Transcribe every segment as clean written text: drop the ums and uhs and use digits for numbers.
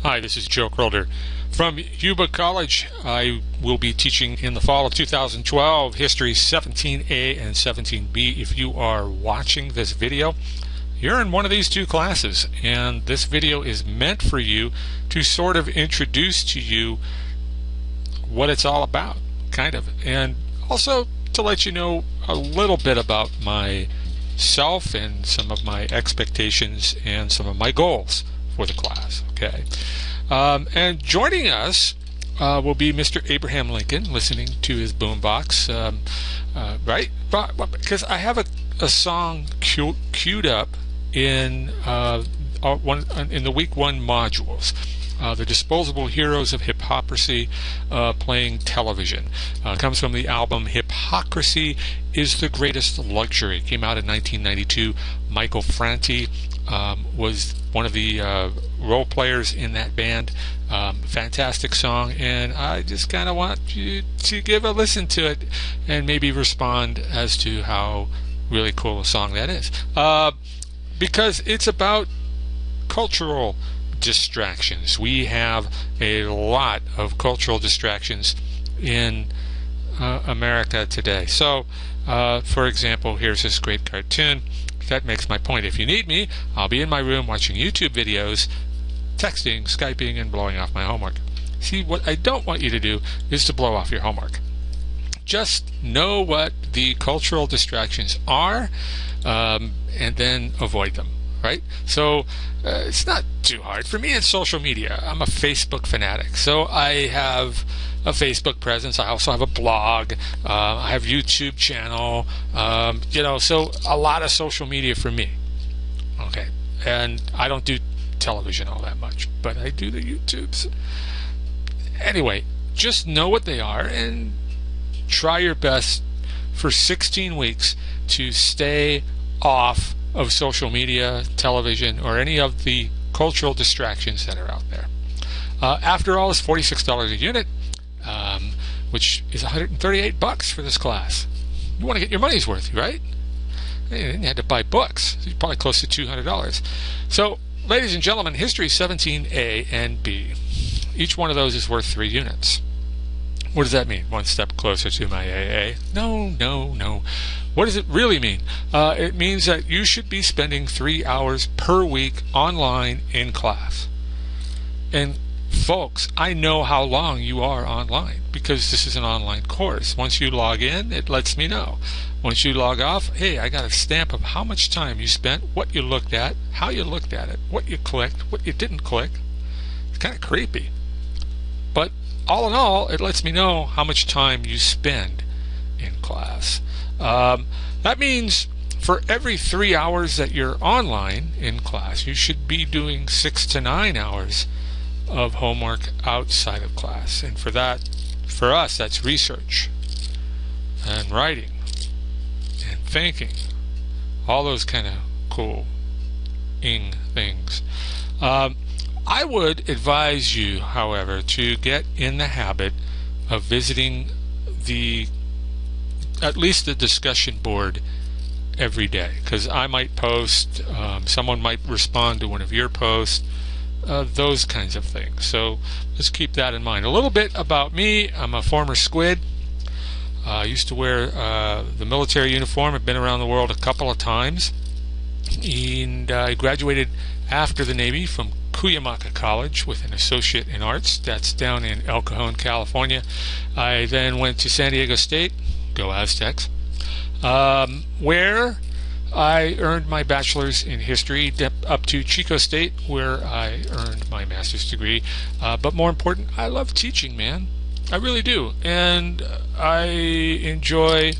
Hi, this is Joe Crowder from Yuba College. I will be teaching in the fall of 2012 History 17A and 17B. If you are watching this video, you're in one of these two classes, and this video is meant for you to sort of introduce to you what it's all about, kind of, and also to let you know a little bit about myself and some of my expectations and some of my goals for the class. Okay, and joining us will be Mr. Abraham Lincoln, listening to his boombox, right? Because I have a song queued up in the week 1 modules. The Disposable Heroes of Hypocrisy, Playing Television. Comes from the album Hypocrisy is the Greatest Luxury. Came out in 1992. Michael Franti was one of the role players in that band. Fantastic song, and I just kind of want you to give a listen to it and maybe respond as to how really cool a song that is. Because it's about cultural distractions. We have a lot of cultural distractions in America today. So, for example, here's this great cartoon that makes my point. If you need me, I'll be in my room watching YouTube videos, texting, Skyping, and blowing off my homework. See, what I don't want you to do is to blow off your homework. Just know what the cultural distractions are, and then avoid them. Right? So it's not too hard. For me, it's social media. I'm a Facebook fanatic. So I have a Facebook presence. I also have a blog. I have a YouTube channel. So a lot of social media for me. Okay. And I don't do television all that much, but I do the YouTubes. Anyway, just know what they are and try your best for 16 weeks to stay off of social media, television, or any of the cultural distractions that are out there. After all, it's $46 a unit, which is $138 for this class. You want to get your money's worth, right? You had to buy books. So you're probably close to $200. So, ladies and gentlemen, History 17A and B. Each one of those is worth 3 units. What does that mean? One step closer to my AA? No. What does it really mean? It means that you should be spending 3 hours per week online in class. And folks, I know how long you are online because this is an online course. Once you log in, it lets me know. Once you log off, hey, I got a stamp of how much time you spent, what you looked at, how you looked at it, what you clicked, what you didn't click. It's kind of creepy. But all in all, it lets me know how much time you spend in class. That means for every 3 hours that you're online in class, you should be doing 6 to 9 hours of homework outside of class. And for us, that's research and writing and thinking, all those kind of cool things. I would advise you, however, to get in the habit of visiting at least the discussion board every day, because I might post, someone might respond to one of your posts, those kinds of things. So let's keep that in mind. A little bit about me. I'm a former squid. I used to wear the military uniform. I've been around the world a couple of times, and I graduated after the Navy from Cuyamaca College with an associate in arts. That's down in El Cajon, California. I then went to San Diego State, go Aztecs, where I earned my bachelor's in history, up to Chico State, where I earned my master's degree. But more important, I love teaching, man. I really do. And I enjoy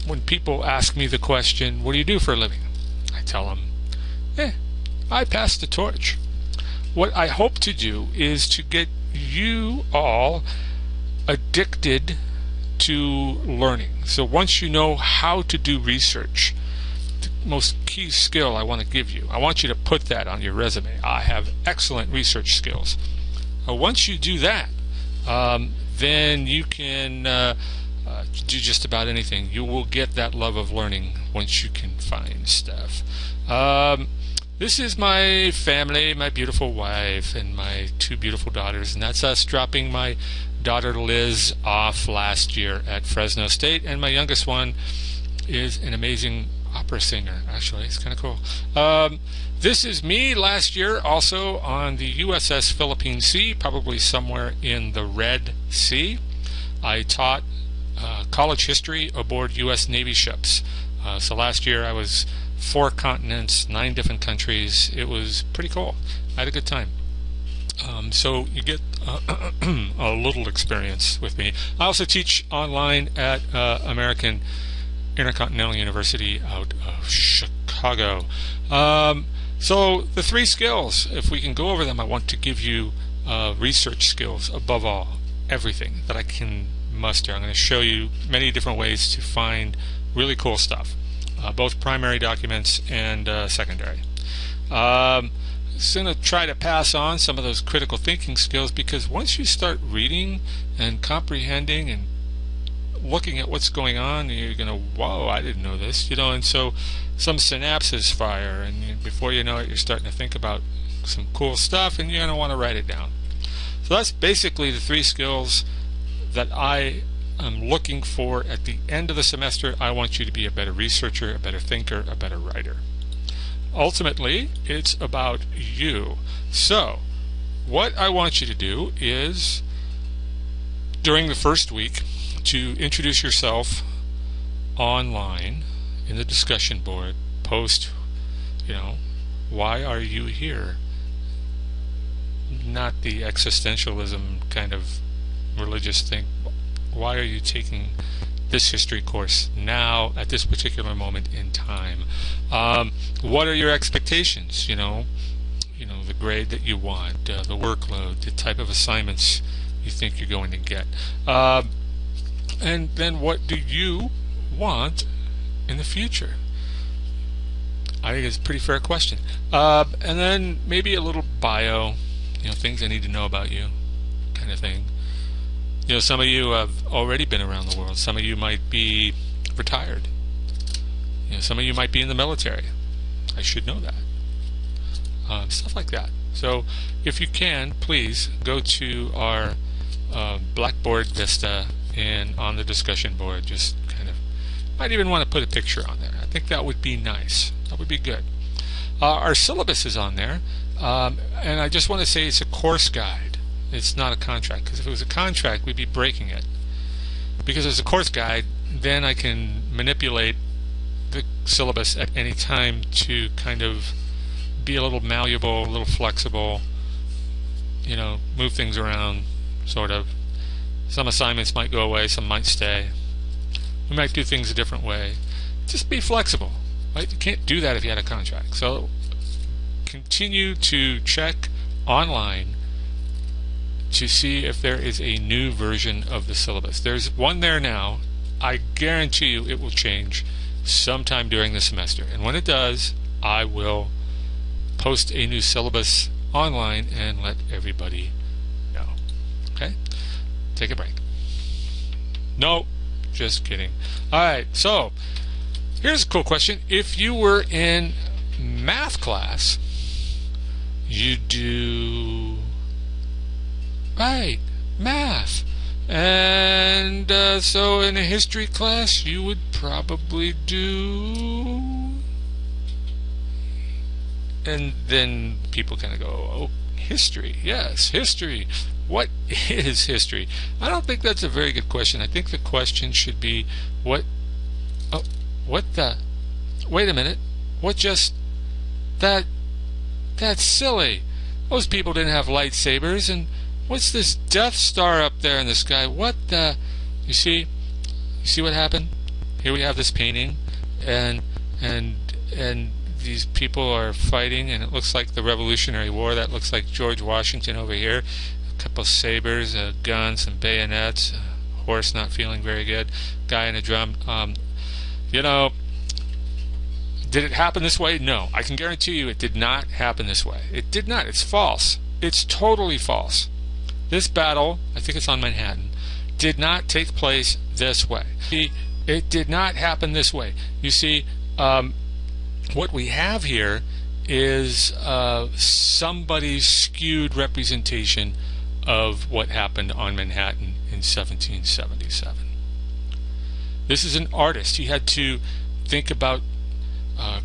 when people ask me the question, what do you do for a living? I tell them, I pass the torch. What I hope to do is to get you all addicted to learning. So once you know how to do research, the most key skill I want to give you, I want you to put that on your resume. I have excellent research skills. Once you do that, then you can do just about anything. You will get that love of learning once you can find stuff. This is my family, my beautiful wife, and my 2 beautiful daughters, and that's us dropping my daughter Liz off last year at Fresno State, and my youngest one is an amazing opera singer. Actually, it's kind of cool. This is me last year, also on the USS Philippine Sea, probably somewhere in the Red Sea. I taught college history aboard U.S. Navy ships. So last year I was 4 continents, 9 different countries. It was pretty cool. I had a good time. So you get a little experience with me. I also teach online at American Intercontinental University out of Chicago. So the 3 skills, if we can go over them, I want to give you research skills above all, everything that I can muster. I'm going to show you many different ways to find really cool stuff, both primary documents and secondary. I'm going to try to pass on some of those critical thinking skills, because once you start reading and comprehending and looking at what's going on, you're going to, whoa, I didn't know this, and so some synapses fire, and before you know it, you're starting to think about some cool stuff, and you're going to want to write it down. So that's basically the 3 skills that I am looking for at the end of the semester. I want you to be a better researcher, a better thinker, a better writer. Ultimately, it's about you. So, what I want you to do is, during the first week, to introduce yourself online in the discussion board. Post, why are you here? Not the existentialism kind of religious thing. Why are you taking this history course now at this particular moment in time? What are your expectations? The grade that you want, the workload, the type of assignments you think you're going to get, and then what do you want in the future? I think it's a pretty fair question. And then maybe a little bio, things I need to know about you, kind of thing. Some of you have already been around the world. Some of you might be retired. Some of you might be in the military. I should know that. Stuff like that. So if you can, please go to our Blackboard Vista and on the discussion board, just kind of, might even want to put a picture on there. I think that would be nice. That would be good. Our syllabus is on there, and I just want to say it's a course guide. It's not a contract, because if it was a contract, we'd be breaking it. Because as a course guide, then I can manipulate the syllabus at any time to kind of be a little malleable, a little flexible, move things around, sort of. Some assignments might go away, some might stay. We might do things a different way. Just be flexible, right? You can't do that if you had a contract. So continue to check online to see if there is a new version of the syllabus. There's one there now. I guarantee you it will change sometime during the semester. And when it does, I will post a new syllabus online and let everybody know. Okay? Take a break. No, just kidding. Alright, so here's a cool question. If you were in math class, you do math, and so in a history class you would probably do, and then people kind of go, oh, history, yes, history. What is history? I don't think that's a very good question. I think the question should be, wait a minute, that's silly. Those people didn't have lightsabers, and what's this Death Star up there in the sky? What the? You see what happened? Here we have this painting, and these people are fighting, and it looks like the Revolutionary War. That looks like George Washington over here. A couple sabers, a gun, some bayonets, a horse not feeling very good, guy in a drum. Did it happen this way? No. I can guarantee you it did not happen this way. It did not. It's false. It's totally false. This battle, I think it's on Manhattan, did not take place this way. It did not happen this way. You see, what we have here is somebody's skewed representation of what happened on Manhattan in 1777. This is an artist. He had to think about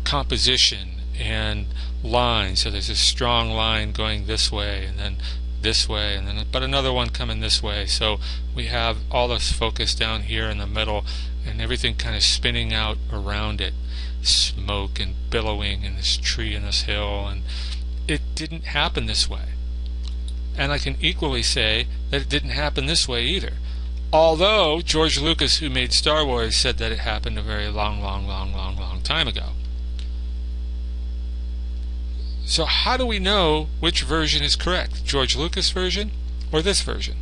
composition and lines. So there's a strong line going this way, and then this way, and then but another one coming this way. So we have all this focus down here in the middle, and everything kind of spinning out around it, smoke and billowing in this tree and this hill. And it didn't happen this way. And I can equally say that it didn't happen this way either. Although George Lucas, who made Star Wars, said that it happened a very long time ago. So how do we know which version is correct? George Lucas version or this version?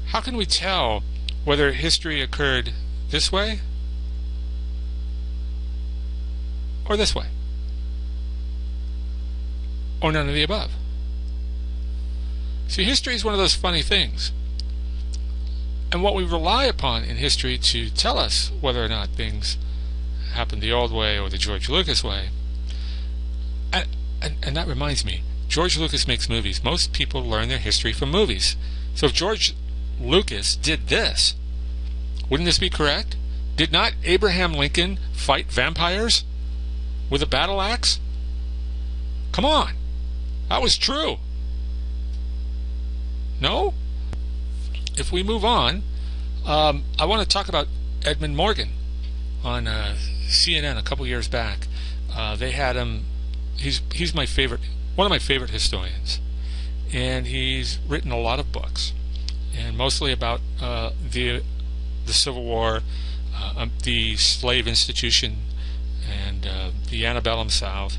How can we tell whether history occurred this way or this way? Or none of the above? See, history is one of those funny things. And what we rely upon in history to tell us whether or not things happened the old way or the George Lucas way. And that reminds me, George Lucas makes movies. Most people learn their history from movies. So if George Lucas did this, wouldn't this be correct? Did not Abraham Lincoln fight vampires with a battle axe? Come on. That was true. No? If we move on, I want to talk about Edmund Morgan on CNN a couple years back. They had him. He's my favorite, one of my favorite historians, and he's written a lot of books, and mostly about the Civil War, the slave institution, and the antebellum South.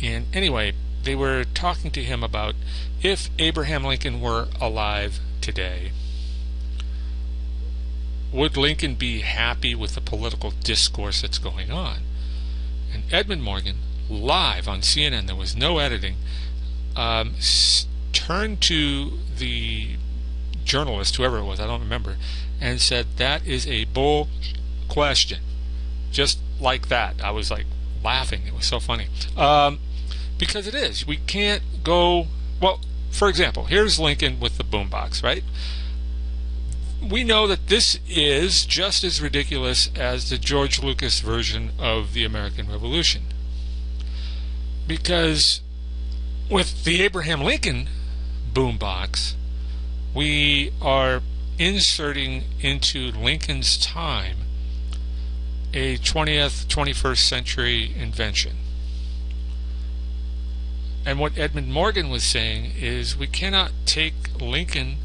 And anyway, they were talking to him about if Abraham Lincoln were alive today, would Lincoln be happy with the political discourse that's going on? And Edmund Morgan, live on CNN, there was no editing, turned to the journalist, whoever it was, I don't remember, and said, that is a bull question. Just like that. I was like laughing. It was so funny. Because it is. We can't go, well, for example, here's Lincoln with the boombox, right? We know that this is just as ridiculous as the George Lucas version of the American Revolution. Because with the Abraham Lincoln boombox, we are inserting into Lincoln's time a 20th, 21st century invention. And what Edmund Morgan was saying is we cannot take Lincoln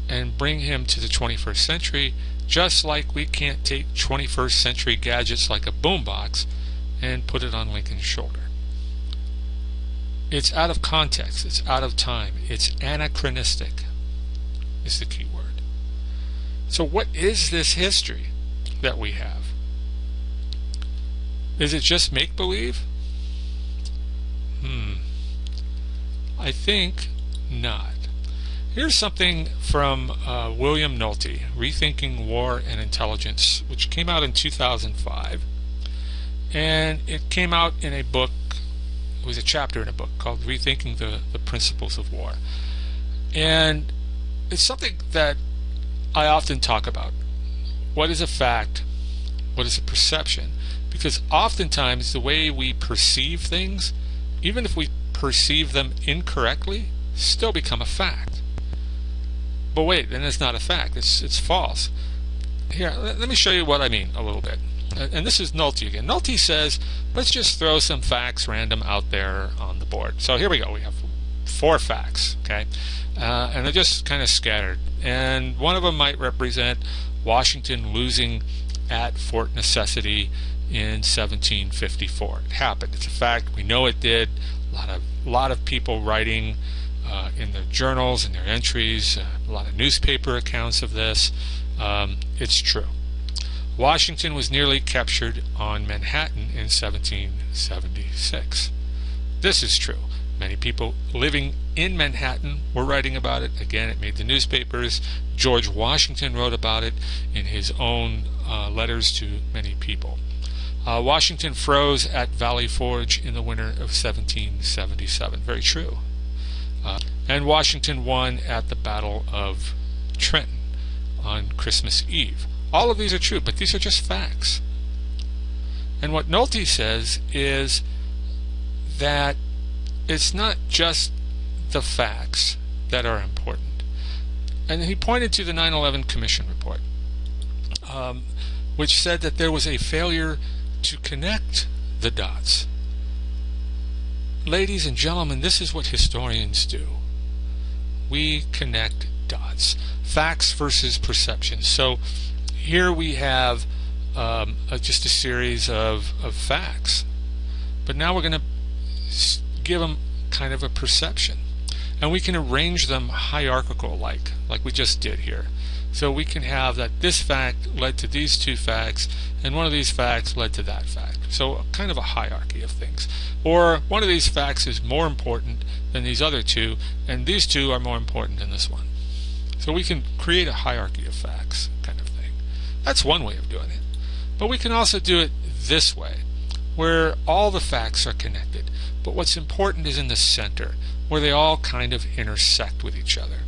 and bring him to the 21st century, just like we can't take 21st century gadgets like a boombox and put it on Lincoln's shoulder. It's out of context, it's out of time, it's anachronistic is the key word. So what is this history that we have? Is it just make-believe? I think not. Here's something from William Nolte, Rethinking War and Intelligence, which came out in 2005. And it came out in a book, it was a chapter in a book called Rethinking the Principles of War. And it's something that I often talk about. What is a fact? What is a perception? Because oftentimes the way we perceive things, even if we perceive them incorrectly, still become a fact. But wait, then it's not a fact, it's false. Here, let me show you what I mean a little bit. And this is Nolte again. Nolte says, let's just throw some facts random out there on the board. So here we go. We have 4 facts, okay? And they're just kind of scattered. And one of them might represent Washington losing at Fort Necessity in 1754. It happened. It's a fact. We know it did. A lot of people writing in their journals and their entries, a lot of newspaper accounts of this. It's true. Washington was nearly captured on Manhattan in 1776. This is true. Many people living in Manhattan were writing about it. Again, it made the newspapers. George Washington wrote about it in his own letters to many people. Washington froze at Valley Forge in the winter of 1777. Very true. And Washington won at the Battle of Trenton on Christmas Eve. All of these are true, but these are just facts. And what Nolte says is that it's not just the facts that are important. And he pointed to the 9/11 Commission report, which said that there was a failure to connect the dots. Ladies and gentlemen, this is what historians do. We connect dots. Facts versus perceptions. So here we have just a series of facts. But now we're going to give them kind of a perception. And we can arrange them hierarchical like we just did here. So we can have that this fact led to these two facts, and one of these facts led to that fact. So kind of a hierarchy of things. Or one of these facts is more important than these other two, and these two are more important than this one. So we can create a hierarchy of facts kind of thing. That's one way of doing it. But we can also do it this way, where all the facts are connected. But what's important is in the center, where they all kind of intersect with each other.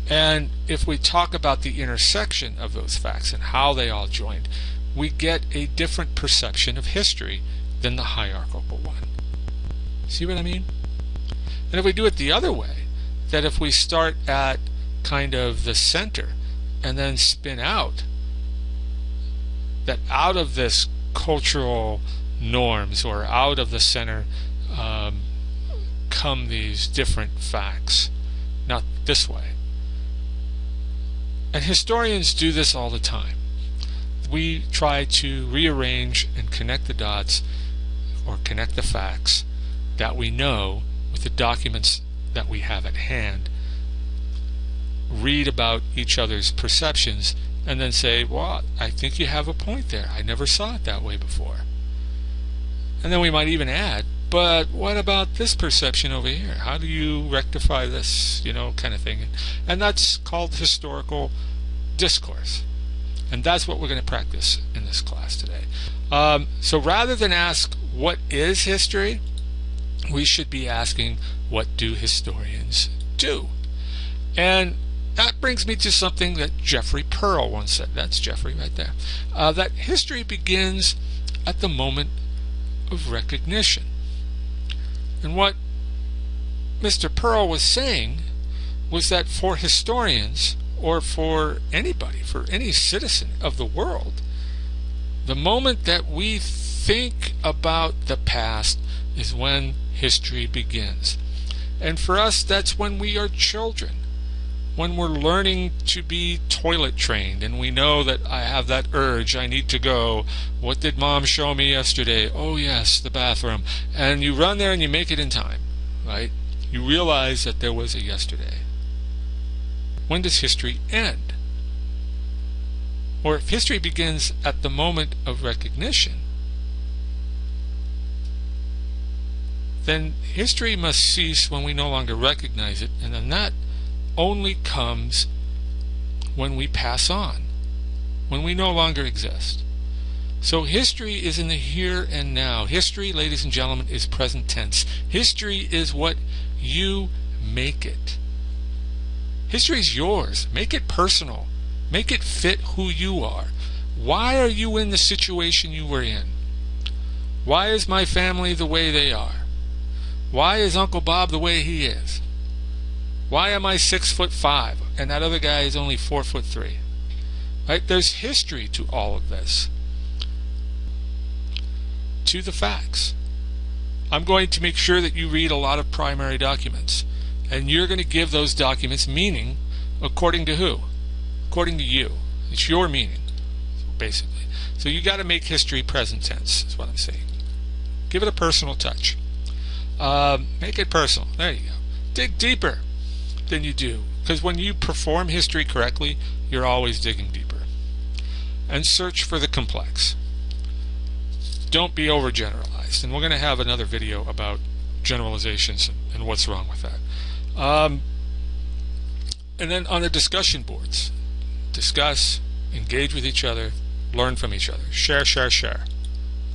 And if we talk about the intersection of those facts and how they all joined, we get a different perception of history than the hierarchical one. See what I mean? And if we do it the other way, that if we start at kind of the center and then spin out, that out of this cultural norms or out of the center come these different facts, not this way. And historians do this all the time. We try to rearrange and connect the dots or connect the facts that we know with the documents that we have at hand, read about each other's perceptions, and then say, well, I think you have a point there. I never saw it that way before. And then we might even add, but what about this perception over here? How do you rectify this, kind of thing? And that's called historical discourse. And that's what we're going to practice in this class today. So rather than ask, what is history? We should be asking, what do historians do? And that brings me to something that Jeffery Perl once said. That's Jeffrey right there. That history begins at the moment of recognition. And what Mr. Perl was saying was that for historians, or for anybody, for any citizen of the world, the moment that we think about the past is when history begins. And for us, that's when we are children, when we're learning to be toilet trained, and we know that I have that urge, I need to go. What did mom show me yesterday? Oh yes, the bathroom. And you run there and you make it in time, right? You realize that there was a yesterday. When does history end? Or if history begins at the moment of recognition, then history must cease when we no longer recognize it, and then that only comes when we pass on, when we no longer exist. So history is in the here and now. History, ladies and gentlemen, is present tense. History is what you make it. History is yours. Make it personal. Make it fit who you are. Why are you in the situation you were in? Why is my family the way they are? Why is Uncle Bob the way he is? Why am I 6'5" and that other guy is only 4'3"? Right? There's history to all of this. To the facts. I'm going to make sure that you read a lot of primary documents. And you're going to give those documents meaning according to who? According to you. It's your meaning, basically. So you got to make history present tense, is what I'm saying. Give it a personal touch. Make it personal. There you go. Dig deeper than you do. Because when you perform history correctly, you're always digging deeper. And search for the complex. Don't be overgeneralized. And we're going to have another video about generalizations and what's wrong with that. And then on the discussion boards, discuss, engage with each other, learn from each other. Share, share, share.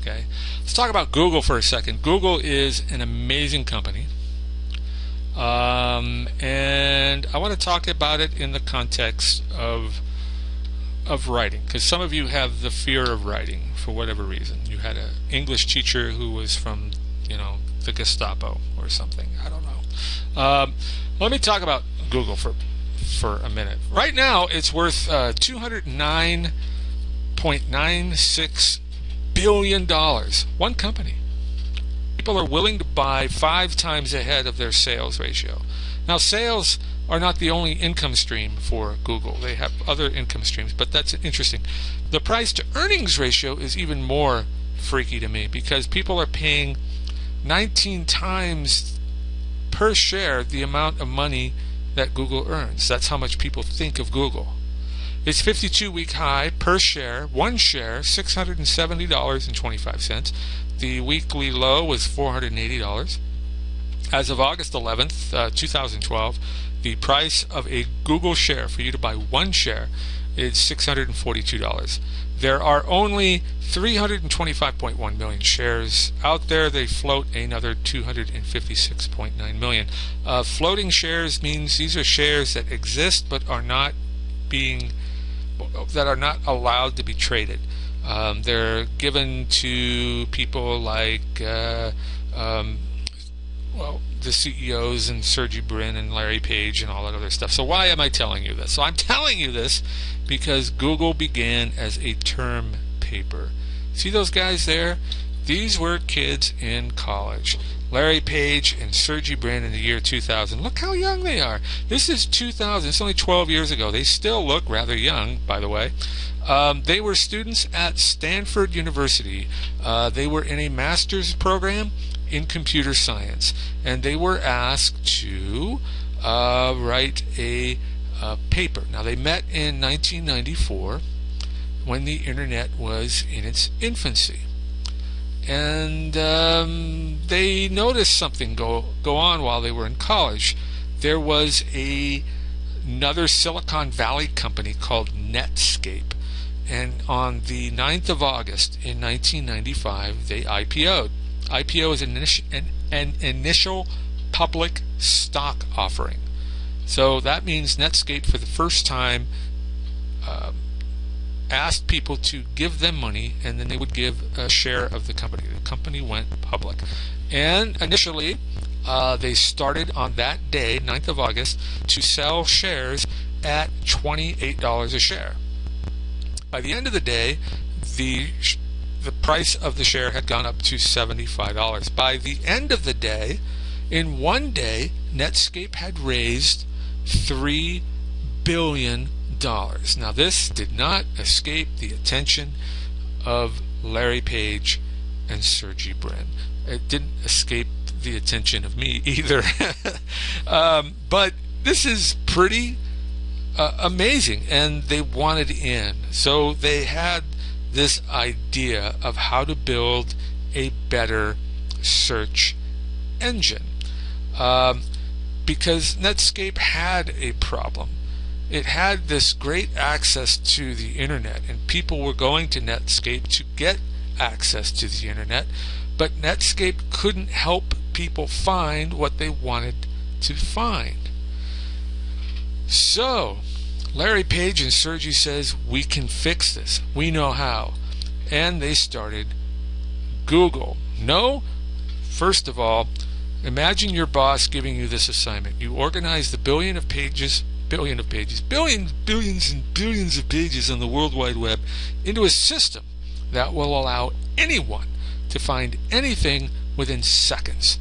Okay, let's talk about Google for a second. Google is an amazing company, and I want to talk about it in the context of writing, because some of you have the fear of writing for whatever reason. You had an English teacher who was from, the Gestapo or something. I don't know. Let me talk about Google for a minute. Right now, it's worth $209.96 billion. One company. People are willing to buy 5 times ahead of their sales ratio. Now, sales are not the only income stream for Google. They have other income streams, but that's interesting. The price to earnings ratio is even more freaky to me, because people are paying 19 times per share the amount of money that Google earns. That's how much people think of Google. Its 52-week high per share, one share, $670.25. The weekly low was $480. As of August 11th, 2012, the price of a Google share for you to buy one share is $642. There are only 325.1 million shares out there. They float another 256.9 million. Floating shares means these are shares that exist but are not allowed to be traded. They're given to people like the CEOs and Sergey Brin and Larry Page and all that other stuff. So why am I telling you this? So I'm telling you this because Google began as a term paper. See those guys there? These were kids in college. Larry Page and Sergey Brin in the year 2000. Look how young they are. This is 2000. It's only 12 years ago. They still look rather young, by the way. They were students at Stanford University. They were in a master's program in computer science, and they were asked to write a paper. Now, they met in 1994 when the internet was in its infancy, and they noticed something go on while they were in college. There was another Silicon Valley company called Netscape, and on the 9th of August in 1995 they IPO'd. IPO is an initial public stock offering. So that means Netscape for the first time asked people to give them money, and then they would give a share of the company. The company went public. And initially, they started on that day, 9th of August, to sell shares at $28 a share. By the end of the day, the price of the share had gone up to $75. By the end of the day, in one day, Netscape had raised $3 billion. Now, this did not escape the attention of Larry Page and Sergey Brin. It didn't escape the attention of me either. But this is pretty amazing, and they wanted in. So they had this idea of how to build a better search engine, because Netscape had a problem. It had this great access to the internet, and people were going to Netscape to get access to the internet, but Netscape couldn't help people find what they wanted to find. So Larry Page and Sergey says, we can fix this. We know how. And they started Google. No, first of all, imagine your boss giving you this assignment. You organize the billions, billions and billions of pages on the World Wide Web into a system that will allow anyone to find anything within seconds.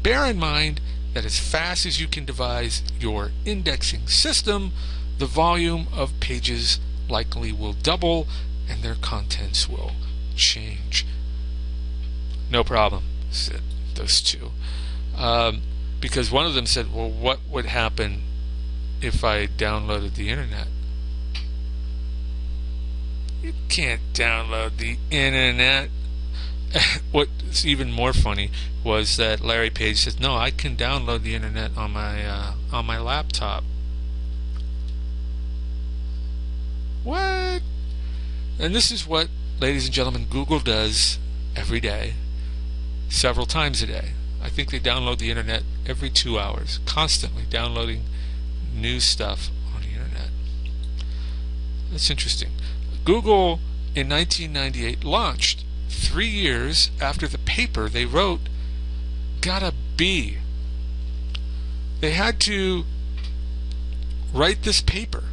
Bear in mind that as fast as you can devise your indexing system, the volume of pages likely will double and their contents will change. No problem, said those two. Because one of them said, well, what would happen if I downloaded the internet? You can't download the internet. What's even more funny was that Larry Page said, no, I can download the internet on my laptop. What? And this is what, ladies and gentlemen, Google does every day, several times a day. I think they download the internet every 2 hours, constantly downloading new stuff on the internet. That's interesting. Google in 1998 launched 3 years after the paper they wrote got a B. They had to write this paper.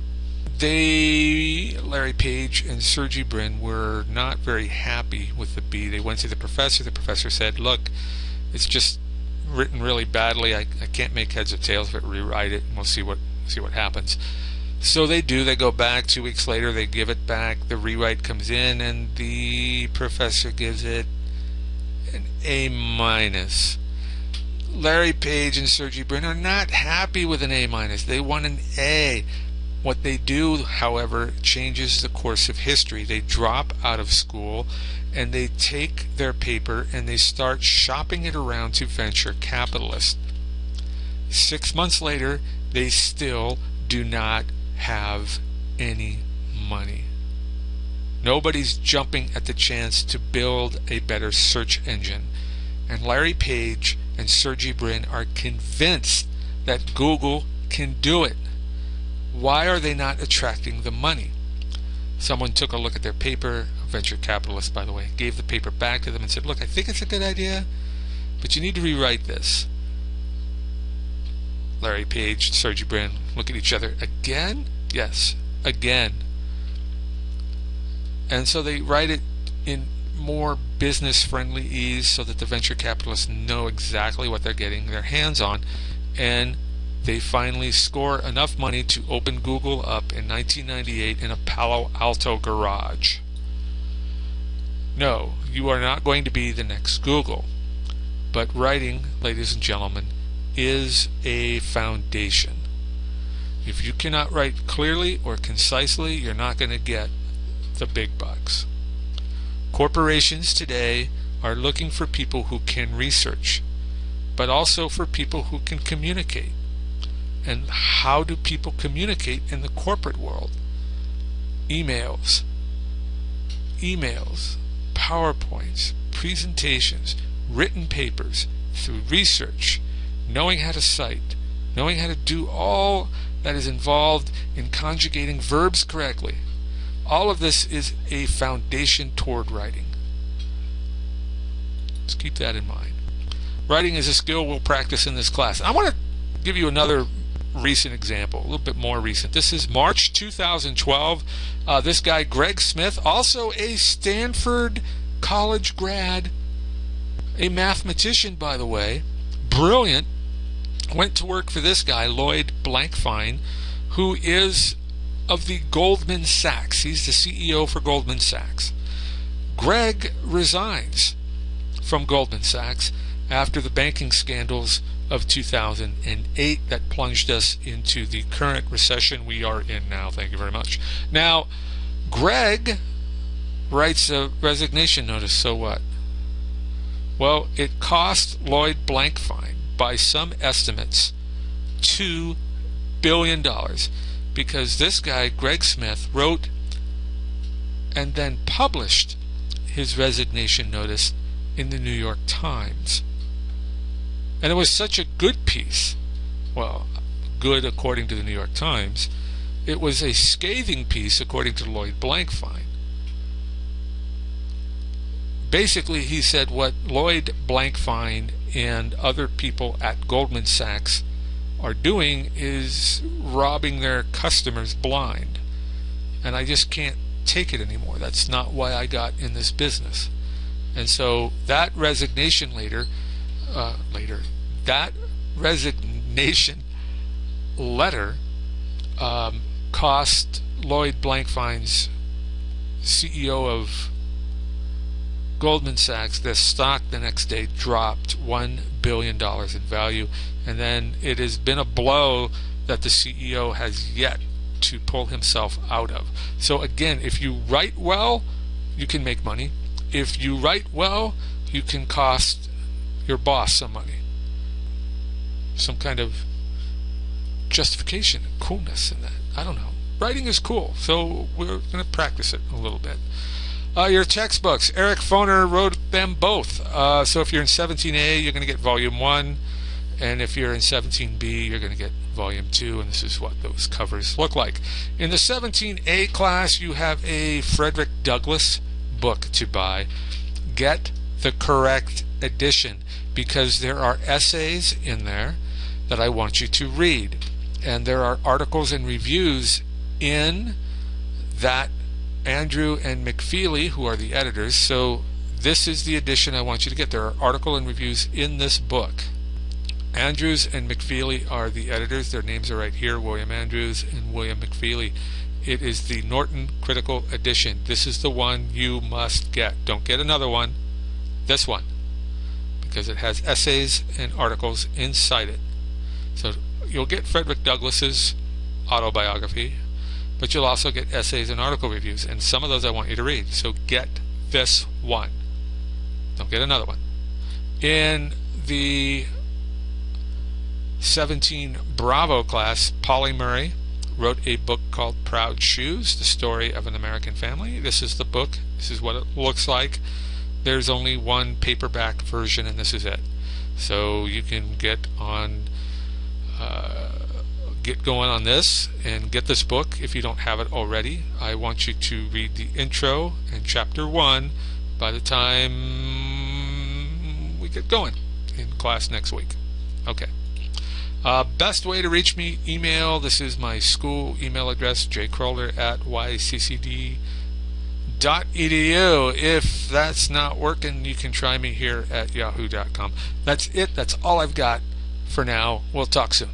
Larry Page and Sergey Brin, were not very happy with the B. They went to the professor. The professor said, look, it's just written really badly. I can't make heads or tails of it. Rewrite it and we'll see what happens. So they do. They go back 2 weeks later. They give it back. The rewrite comes in and the professor gives it an A-. Larry Page and Sergey Brin are not happy with an A-. They want an A. What they do, however, changes the course of history. They drop out of school and they take their paper and they start shopping it around to venture capitalists. 6 months later, they still do not have any money. Nobody's jumping at the chance to build a better search engine. And Larry Page and Sergey Brin are convinced that Google can do it. Why are they not attracting the money? Someone took a look at their paper, a venture capitalist, by the way, gave the paper back to them and said, look, I think it's a good idea, but you need to rewrite this. Larry Page, Sergey Brin look at each other. Again? Yes, again. And so they write it in more business-friendly ease so that the venture capitalists know exactly what they're getting their hands on, and they finally score enough money to open Google up in 1998 in a Palo Alto garage. No, you are not going to be the next Google. But writing, ladies and gentlemen, is a foundation. If you cannot write clearly or concisely, you're not going to get the big bucks. Corporations today are looking for people who can research, but also for people who can communicate. And how do people communicate in the corporate world? Emails, PowerPoints, presentations, written papers, through research, knowing how to cite, knowing how to do all that is involved in conjugating verbs correctly. All of this is a foundation toward writing. Let's keep that in mind. Writing is a skill we'll practice in this class. I want to give you another recent example, a little bit more recent. This is March 2012. This guy, Greg Smith, also a Stanford college grad, a mathematician, by the way, brilliant, went to work for this guy, Lloyd Blankfein, who is of the Goldman Sachs. He's the CEO for Goldman Sachs. Greg resigns from Goldman Sachs after the banking scandals of 2008 that plunged us into the current recession we are in now. Thank you very much. Now, Greg writes a resignation notice. So what? Well, it cost Lloyd Blankfein, by some estimates, $2 billion, because this guy, Greg Smith, wrote and then published his resignation notice in the New York Times. And it was such a good piece. Well, good according to the New York Times. It was a scathing piece according to Lloyd Blankfein. Basically, he said what Lloyd Blankfein and other people at Goldman Sachs are doing is robbing their customers blind. And I just can't take it anymore. That's not why I got in this business. And so that resignation that resignation letter cost Lloyd Blankfein's CEO of Goldman Sachs, the stock the next day dropped $1 billion in value, and then it has been a blow that the CEO has yet to pull himself out of. So again, if you write well, you can make money. If you write well, you can cost your boss some money. Some kind of justification, coolness in that. I don't know. writing is cool, so we're going to practice it a little bit. Your textbooks, Eric Foner wrote them both. So if you're in 17A, you're going to get Volume 1, and if you're in 17B, you're going to get Volume 2, and this is what those covers look like. In the 17A class, you have a Frederick Douglass book to buy. Get the correct edition, because there are essays in there that I want you to read, and there are articles and reviews in that Andrew and McFeely, who are the editors. So this is the edition I want you to get. There are article and reviews in this book. Andrews and McFeely are the editors. Their names are right here, William Andrews and William McFeely. It is the Norton Critical Edition. This is the one you must get. Don't get another one. This one, because it has essays and articles inside it. So you'll get Frederick Douglass's autobiography, but you'll also get essays and article reviews, and some of those I want you to read. So get this one. Don't get another one. In the 17 Bravo class, Pauli Murray wrote a book called Proud Shoes, The Story of an American Family. This is the book. This is what it looks like. There's only one paperback version, and this is it. So you can get going on this and get this book if you don't have it already. I want you to read the intro and chapter 1 by the time we get going in class next week. Okay. Best way to reach me, email. This is my school email address, jcroller@yccd.edu. If that's not working, you can try me here at yahoo.com. That's it. That's all I've got for now. We'll talk soon.